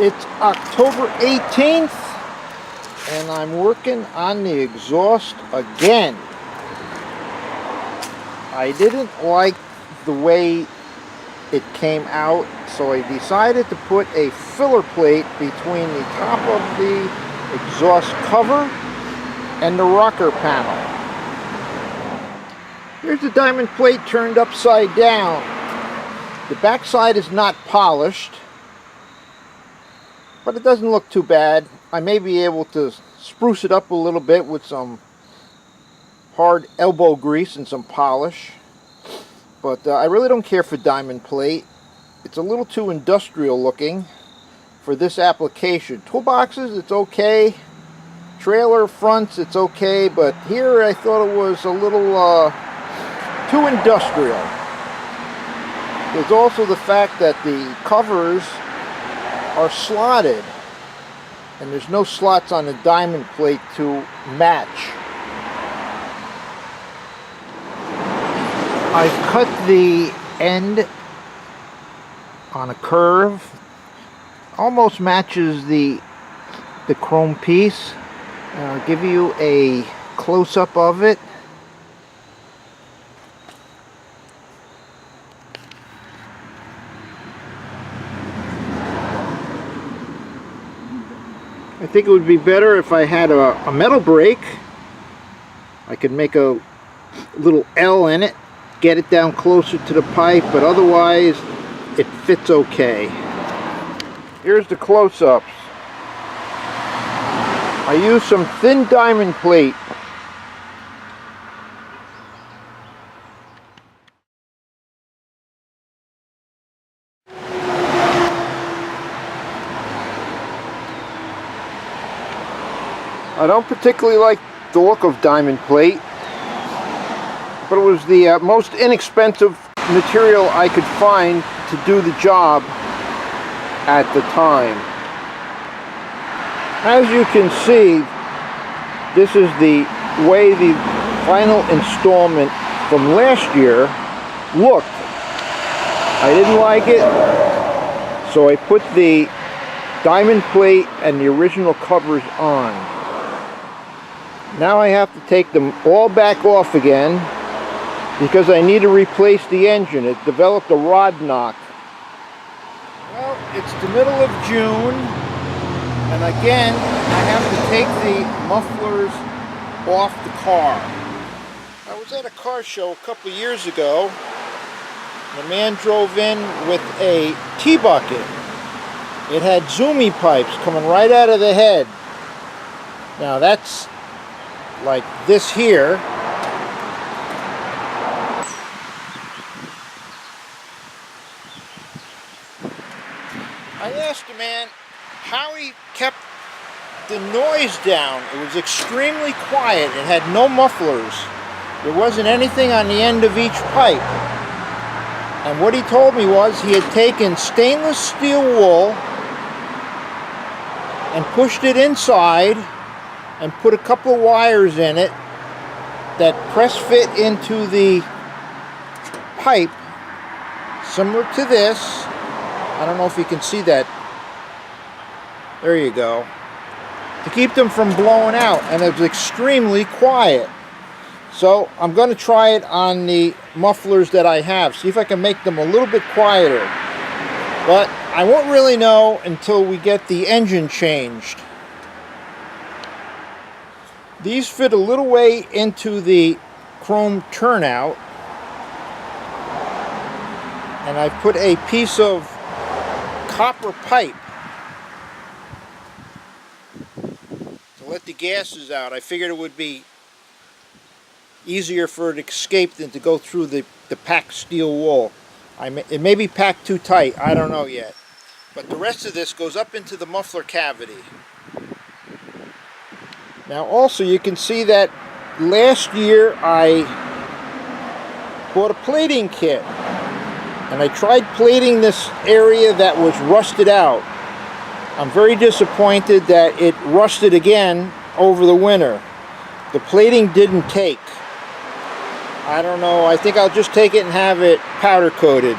It's October 18th and I'm working on the exhaust again. I didn't like the way it came out, so I decided to put a filler plate between the top of the exhaust cover and the rocker panel. Here's the diamond plate turned upside down. The backside is not polished, but it doesn't look too bad. I may be able to spruce it up a little bit with some hard elbow grease and some polish. But I really don't care for diamond plate. It's a little too industrial looking for this application. Toolboxes, it's okay. Trailer fronts, it's okay. But here I thought it was a little too industrial. There's also the fact that the covers are slotted, and there's no slots on the diamond plate to match. I've cut the end on a curve, almost matches the chrome piece. And I'll give you a close-up of it. I think it would be better if I had a metal brake. I could make a little L in it, get it down closer to the pipe, but otherwise it fits okay. Here's the close-ups. I use some thin diamond plate. I don't particularly like the look of diamond plate, but it was the most inexpensive material I could find to do the job at the time. As you can see, this is the way the final installment from last year looked. I didn't like it, so I put the diamond plate and the original covers on. Now I have to take them all back off again because I need to replace the engine. It developed a rod knock. Well, it's the middle of June, and again I have to take the mufflers off the car. I was at a car show a couple of years ago, and a man drove in with a T-bucket. It had zoomy pipes coming right out of the head. Now that's like this here. I asked the man how he kept the noise down. It was extremely quiet. It had no mufflers. There wasn't anything on the end of each pipe. And what he told me was he had taken stainless steel wool and pushed it inside and put a couple of wires in it that press fit into the pipe, similar to this. I don't know if you can see that. There you go. To keep them from blowing out, and it was extremely quiet. So I'm going to try it on the mufflers that I have, see if I can make them a little bit quieter. But I won't really know until we get the engine changed. These fit a little way into the chrome turnout, and I've put a piece of copper pipe to let the gases out. I figured it would be easier for it to escape than to go through the packed steel wool. It may be packed too tight, I don't know yet. But the rest of this goes up into the muffler cavity. Now also you can see that last year I bought a plating kit, and I tried plating this area that was rusted out. I'm very disappointed that it rusted again over the winter. The plating didn't take. I don't know, I think I'll just take it and have it powder coated.